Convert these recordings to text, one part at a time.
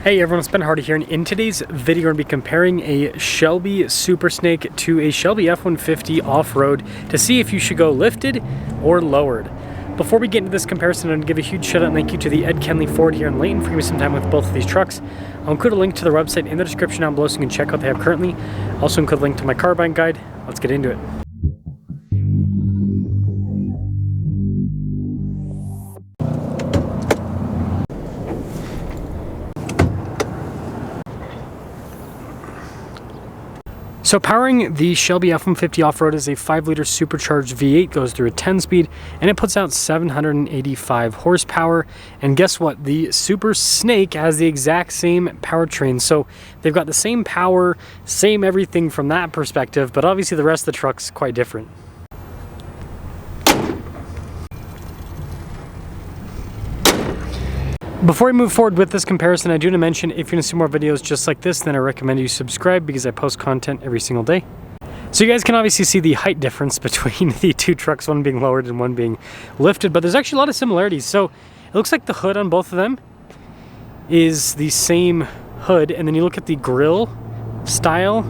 Hey everyone, it's Ben Hardy here, and in today's video we're going to be comparing a Shelby Super Snake to a Shelby F-150 off-road to see if you should go lifted or lowered. Before we get into this comparison, I'm going to give a huge shout out and thank you to the Ed Kenley Ford here in Layton for giving me some time with both of these trucks. I'll include a link to their website in the description down below so you can check out what they have currently. Also include a link to my car buying guide. Let's get into it. So powering the Shelby F-150 off-road is a 5-liter supercharged V8, goes through a 10-speed, and it puts out 785 horsepower. And guess what? The Super Snake has the exact same powertrain. So they've got the same power, same everything from that perspective, but obviously the rest of the truck's quite different. Before we move forward with this comparison, I do want to mention if you're going to see more videos just like this, then I recommend you subscribe because I post content every single day. So you guys can obviously see the height difference between the two trucks, one being lowered and one being lifted, but there's actually a lot of similarities. So it looks like the hood on both of them is the same hood, and then you look at the grille style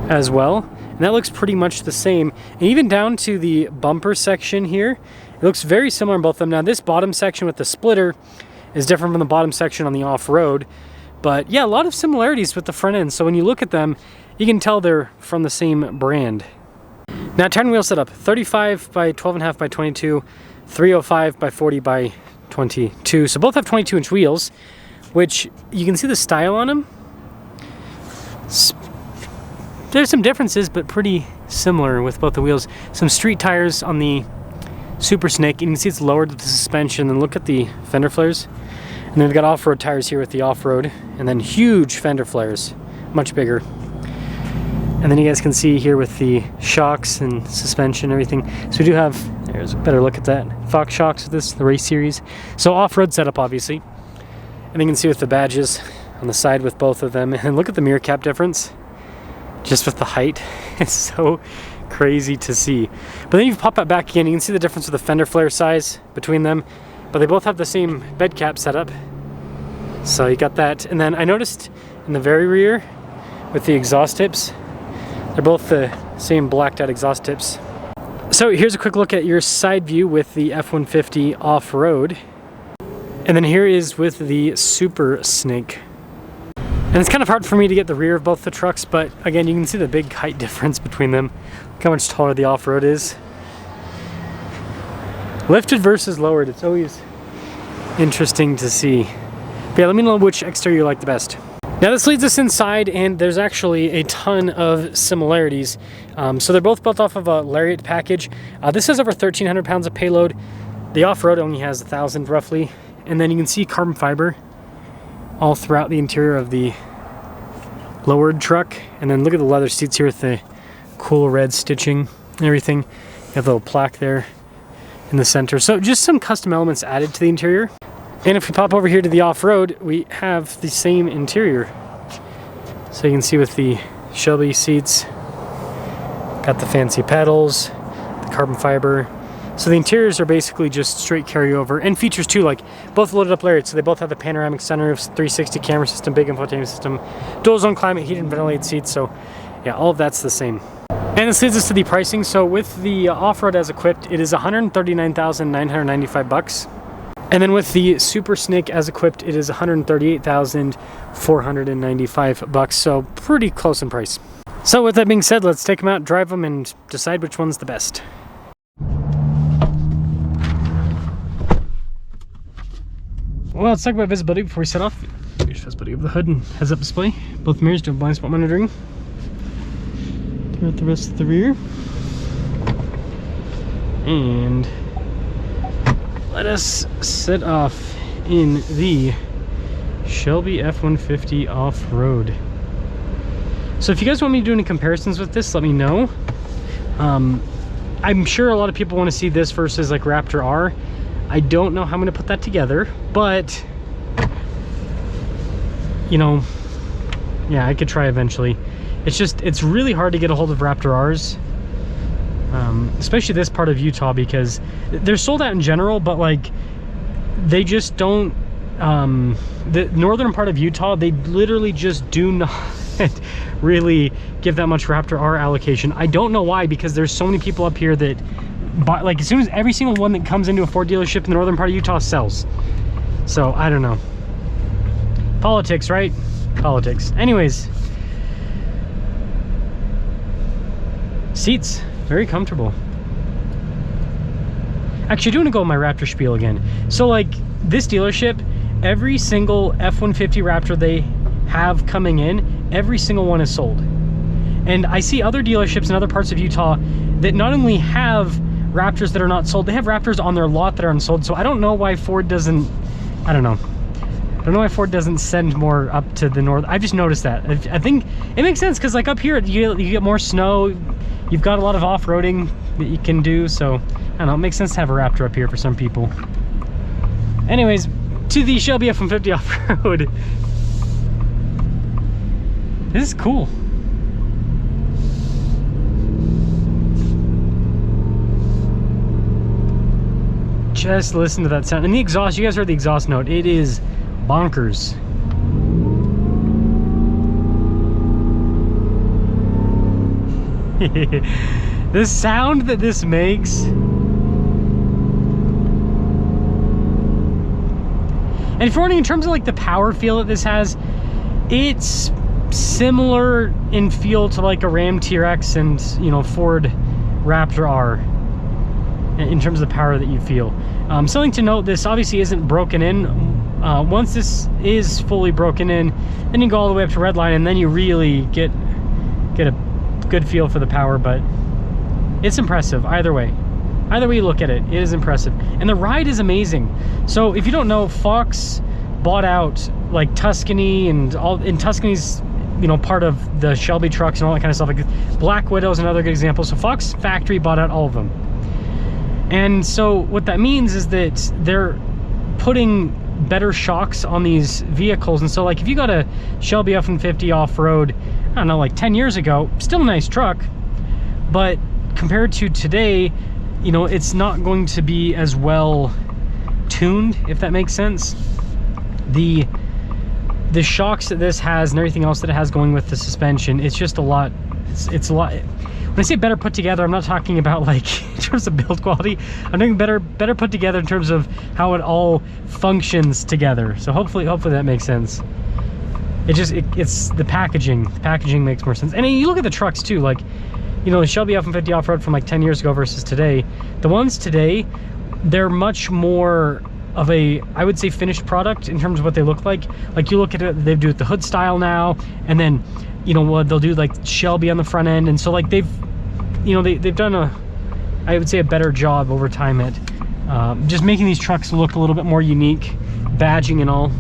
as well, and that looks pretty much the same. And even down to the bumper section here, it looks very similar on both of them. Now this bottom section with the splitter is different from the bottom section on the off-road, but yeah, a lot of similarities with the front end. So when you look at them, you can tell they're from the same brand. Now turn wheel setup, 35 by 12.5 by 22, 305 by 40 by 22. So both have 22-inch wheels, which you can see the style on them. There's some differences, but pretty similar with both the wheels. Some street tires on the Super Snake, and you can see it's lowered with the suspension. And look at the fender flares. And then we've got off-road tires here with the off-road, and then huge fender flares, much bigger. And then you guys can see here with the shocks and suspension and everything. So we do have, there's a better look at that, Fox shocks with this, the race series. So off-road setup, obviously. And you can see with the badges on the side with both of them. And look at the mirror cap difference, just with the height. It's so crazy to see. But then you pop that back again, you can see the difference with the fender flare size between them, but they both have the same bed cap setup. So you got that. And then I noticed in the very rear with the exhaust tips, they're both the same blacked out exhaust tips. So here's a quick look at your side view with the F-150 off-road. And then here is with the Super Snake. And it's kind of hard for me to get the rear of both the trucks, but again, you can see the big height difference between them. Look how much taller the off-road is. Lifted versus lowered, it's always interesting to see. But yeah, let me know which exterior you like the best. Now this leads us inside, and there's actually a ton of similarities. So they're both built off of a Lariat package. This has over 1,300 pounds of payload. The off-road only has 1,000 roughly. And then you can see carbon fiber all throughout the interior of the lowered truck. And then look at the leather seats here with the cool red stitching and everything. You have a little plaque there in the center. So just some custom elements added to the interior. And if we pop over here to the off-road, we have the same interior. So you can see with the Shelby seats, got the fancy pedals, the carbon fiber. So the interiors are basically just straight carryover, and features too, like both loaded up Lariats. So they both have the panoramic sunroofs, 360 camera system, big infotainment system, dual zone climate, heated and ventilated seats. So yeah, all of that's the same. And this leads us to the pricing. So with the off-road as equipped, it is $139,995. And then with the Super Snake as equipped, it is $138,495. So pretty close in price. So with that being said, let's take them out, drive them, and decide which one's the best. Well, let's talk about visibility before we set off. Here's visibility of the hood and heads-up display. Both mirrors do have blind spot monitoring. Throughout the rest of the rear. And let us set off in the Shelby F-150 off-road. So if you guys want me to do any comparisons with this, let me know. I'm sure a lot of people want to see this versus like Raptor R. I don't know how I'm going to put that together, but you know, yeah, I could try eventually. It's really hard to get a hold of Raptor R's, especially this part of Utah, because they're sold out in general, but like they just don't the northern part of Utah, they literally just do not really give that much Raptor R allocation. I don't know why, because there's so many people up here that buy, like, as soon as every single one that comes into a Ford dealership in the northern part of Utah sells. So I don't know. Politics, right? Politics. Anyways, seats very comfortable. Actually, I do want to go with my Raptor spiel again. So like this dealership, every single F-150 Raptor they have coming in, every single one is sold. And I see other dealerships in other parts of Utah that not only have Raptors that are not sold, they have Raptors on their lot that are unsold. So I don't know why Ford doesn't, I don't know why Ford doesn't send more up to the north. I just noticed that. I think it makes sense, because like up here you get more snow, you've got a lot of off-roading that you can do, so I don't know, it makes sense to have a Raptor up here for some people. Anyways, to the Shelby F-150 off-road. This is cool. Just listen to that sound. And the exhaust, you guys heard the exhaust note. It is bonkers. The sound that this makes. And if you're wondering, in terms of like the power feel that this has, it's similar in feel to like a Ram TRX and, you know, Ford Raptor R in terms of the power that you feel. Something to note, this obviously isn't broken in. Once this is fully broken in, then you go all the way up to redline, and then you really get a good feel for the power. But it's impressive either way. Either way you look at it, it is impressive. And the ride is amazing. So if you don't know, Fox bought out like Tuscany, and Tuscany's, you know, part of the Shelby trucks and all that kind of stuff. Like Black Widow is another good example. So Fox Factory bought out all of them. And so what that means is that they're putting better shocks on these vehicles. And so like if you got a Shelby F-150 off-road, I don't know, like 10 years ago, still a nice truck, but compared to today, you know, it's not going to be as well tuned, if that makes sense. The shocks that this has and everything else that it has going with the suspension, it's just a lot. It's a lot. When I say better put together, I'm not talking about like in terms of build quality. I'm talking better put together in terms of how it all functions together. So hopefully that makes sense. It's the packaging. The packaging makes more sense. And you look at the trucks too, like, you know, the Shelby F-150 off-road from like 10 years ago versus today. The ones today, they're much more of a, I would say, finished product in terms of what they look like. Like you look at it, they do it the hood style now, and then, you know what, they'll do like Shelby on the front end. And so like they've done I would say a better job over time at just making these trucks look a little bit more unique, badging and all.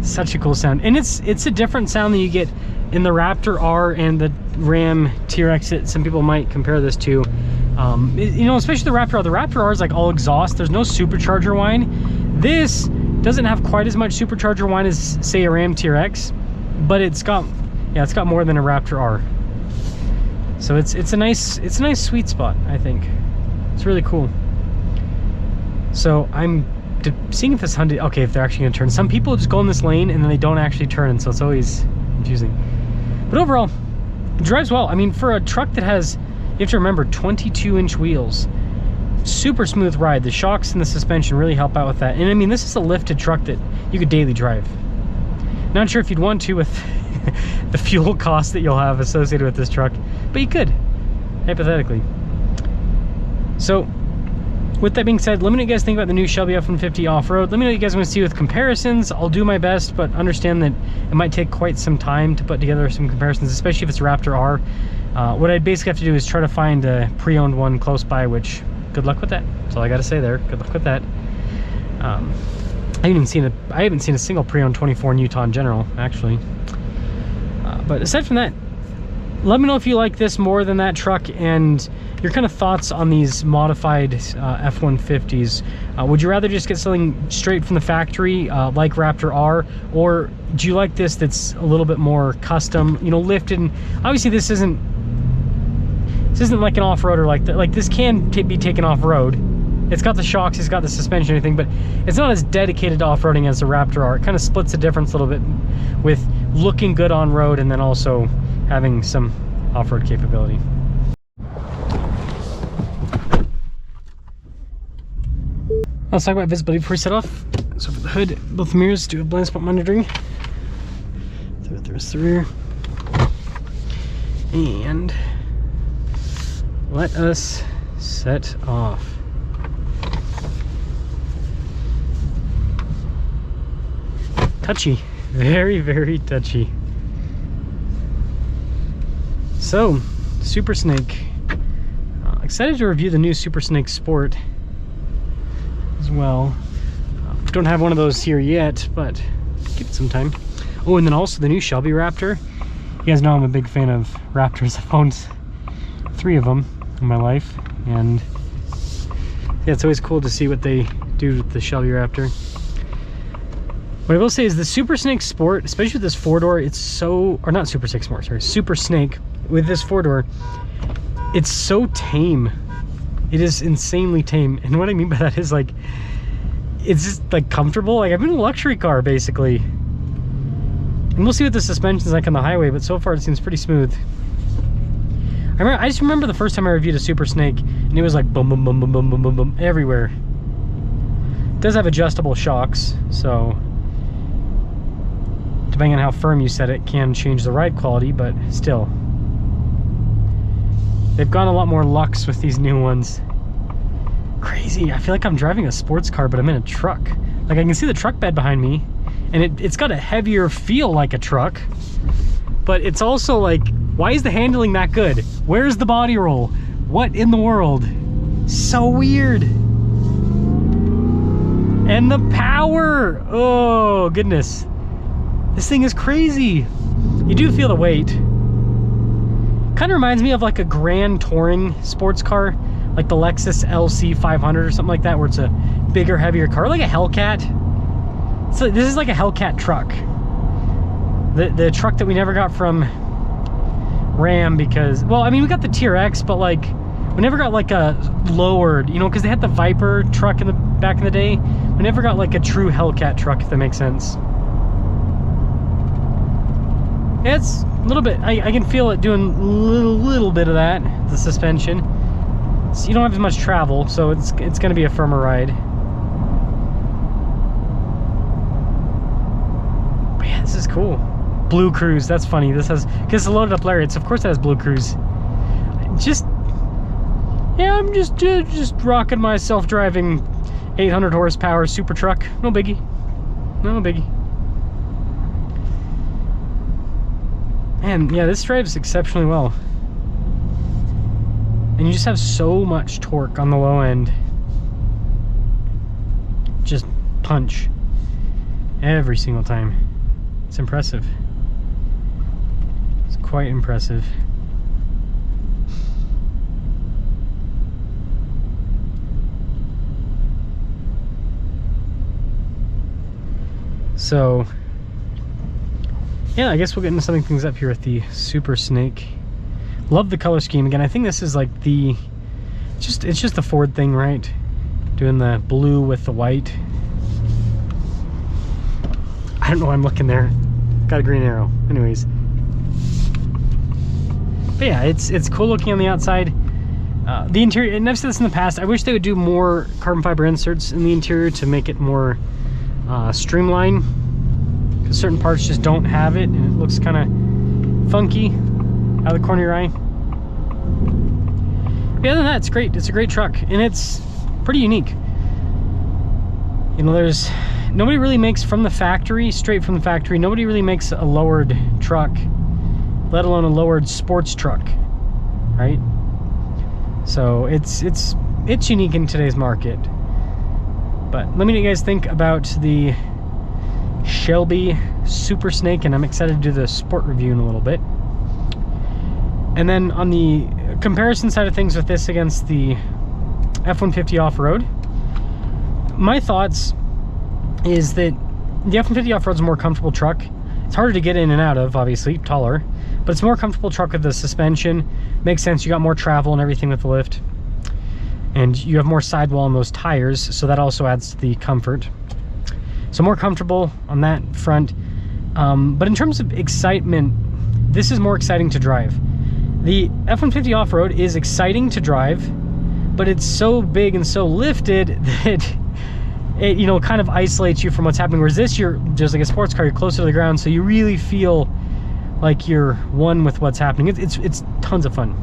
Such a cool sound. And it's a different sound than you get in the Raptor R and the Ram TRX that some people might compare this to. You know, especially the Raptor R. The Raptor R is like all exhaust. There's no supercharger whine. This doesn't have quite as much supercharger whine as, say, a Ram TRX, but it's got more than a Raptor R. So it's a nice sweet spot, I think. It's really cool. So I'm seeing if this Hyundai, okay, if they're actually gonna turn. Some people just go in this lane and then they don't actually turn, and so it's always confusing. But overall, it drives well. I mean, for a truck that has, you have to remember, 22-inch wheels, super smooth ride. The shocks and the suspension really help out with that. And I mean, this is a lifted truck that you could daily drive. Not sure if you'd want to with the fuel costs that you'll have associated with this truck, but you could, hypothetically. So with that being said, let me know what you guys think about the new Shelby F-150 off-road. Let me know what you guys want to see with comparisons. I'll do my best, but understand that it might take quite some time to put together some comparisons, especially if it's Raptor R. What I'd basically have to do is try to find a pre-owned one close by, which, good luck with that. That's all I got to say there. Good luck with that. I haven't seen a single pre-owned 24 in Utah in general, actually. But aside from that, let me know if you like this more than that truck and your kind of thoughts on these modified F-150s. Would you rather just get something straight from the factory like Raptor R, or do you like this that's a little bit more custom, you know, lifted? And obviously this isn't like an off-roader like that. Like this can be taken off-road, It's got the shocks, it's got the suspension and everything, but it's not as dedicated to off-roading as the Raptor are. It kind of splits the difference a little bit with looking good on road and then also having some off-road capability. Let's talk about visibility before we set off. So for the hood, both mirrors do have blind spot monitoring. There's the rear. And let us set off. Touchy, very, very touchy. So, Super Snake. Excited to review the new Super Snake Sport as well. Don't have one of those here yet, but give it some time. Oh, and then also the new Shelby Raptor. You guys know I'm a big fan of Raptors. I've owned 3 of them in my life, and yeah, it's always cool to see what they do with the Shelby Raptor. What I will say is the Super Snake Sport, especially with this 4-door, it's so, or not Super Snake Sport, sorry, Super Snake with this 4-door, it's so tame. It is insanely tame, and what I mean by that is like, it's just like comfortable. Like I've been in a luxury car basically. And we'll see what the suspension's like on the highway, but so far it seems pretty smooth. I just remember the first time I reviewed a Super Snake, and it was like boom, boom, boom, boom, boom, boom, boom, boom, everywhere. It does have adjustable shocks, so depending on how firm you set it, can change the ride quality, but still. They've gone a lot more luxe with these new ones. Crazy, I feel like I'm driving a sports car, but I'm in a truck. Like I can see the truck bed behind me, and it's got a heavier feel like a truck, but it's also like, why is the handling that good? Where's the body roll? What in the world? So weird. And the power, oh goodness. This thing is crazy. You do feel the weight. Kind of reminds me of like a Grand Touring sports car, like the Lexus LC 500 or something like that, where it's a bigger, heavier car, like a Hellcat. So this is like a Hellcat truck. The truck that we never got from Ram because, well, I mean, we got the TRX, but like, we never got like a lowered, you know, because they had the Viper truck in the back in the day. We never got like a true Hellcat truck, if that makes sense. Yeah, it's a little bit, I can feel it doing a little bit of that, the suspension. So you don't have as much travel, so it's going to be a firmer ride. But yeah, this is cool. Blue Cruise, that's funny. This has, because it's a loaded up Lariat, so of course it has Blue Cruise. Just, yeah, I'm just rocking my self-driving 800 horsepower super truck. No biggie. No biggie. Man, yeah, this drives exceptionally well. And you just have so much torque on the low end. Just punch. Every single time. It's impressive. It's quite impressive. So, yeah, I guess we'll get into summing things up here with the Super Snake. Love the color scheme. Again, I think this is like the, it's just the Ford thing, right? Doing the blue with the white. I don't know why I'm looking there. Got a green arrow. Anyways. But yeah, it's cool looking on the outside. The interior, and I've said this in the past, I wish they would do more carbon fiber inserts in the interior to make it more streamlined. Because certain parts just don't have it, and it looks kind of funky out of the corner of your eye. But other than that, it's great. It's a great truck, and it's pretty unique. You know, there's nobody really makes from the factory, straight from the factory, nobody really makes a lowered truck, let alone a lowered sports truck, right? So it's unique in today's market. But let me know what you guys think about the Shelby Super Snake, and I'm excited to do the sport review in a little bit. And then on the comparison side of things with this against the F-150 off-road, my thoughts is that the F-150 off-road is a more comfortable truck. It's harder to get in and out of, obviously, taller, but it's a more comfortable truck with the suspension. Makes sense, you got more travel and everything with the lift. And you have more sidewall on those tires, so that also adds to the comfort. So more comfortable on that front. But in terms of excitement, this is more exciting to drive. The F-150 off-road is exciting to drive, but it's so big and so lifted that it, you know, kind of isolates you from what's happening. Whereas this, you're just like a sports car, you're closer to the ground, so you really feel like you're one with what's happening. It's tons of fun,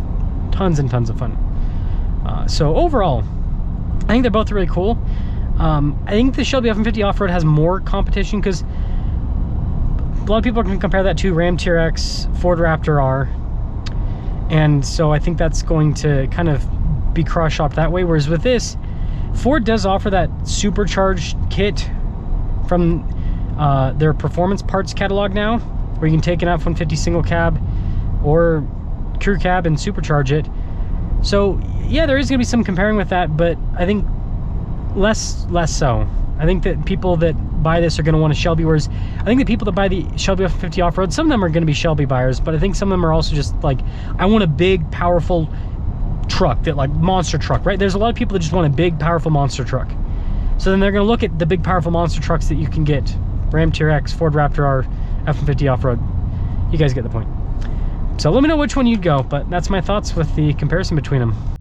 tons and tons of fun. So overall, I think they're both really cool. I think the Shelby F-150 off-road has more competition because a lot of people are going to compare that to Ram TRX, Ford Raptor R, and so I think that's going to kind of be cross-shopped that way. Whereas with this, Ford does offer that supercharged kit from their performance parts catalog now, where you can take an F-150 single cab or crew cab and supercharge it. So yeah, there is going to be some comparing with that, but I think less so. I think that people that buy this are going to want a Shelby, whereas I think the people that buy the Shelby F-150 off-road, some of them are going to be Shelby buyers, but I think some of them are also just like, I want a big, powerful truck, that like monster truck, right? There's a lot of people that just want a big, powerful monster truck. So then they're going to look at the big, powerful monster trucks that you can get. Ram TRX, Ford Raptor R, F-150 off-road. You guys get the point. So let me know which one you'd go, but that's my thoughts with the comparison between them.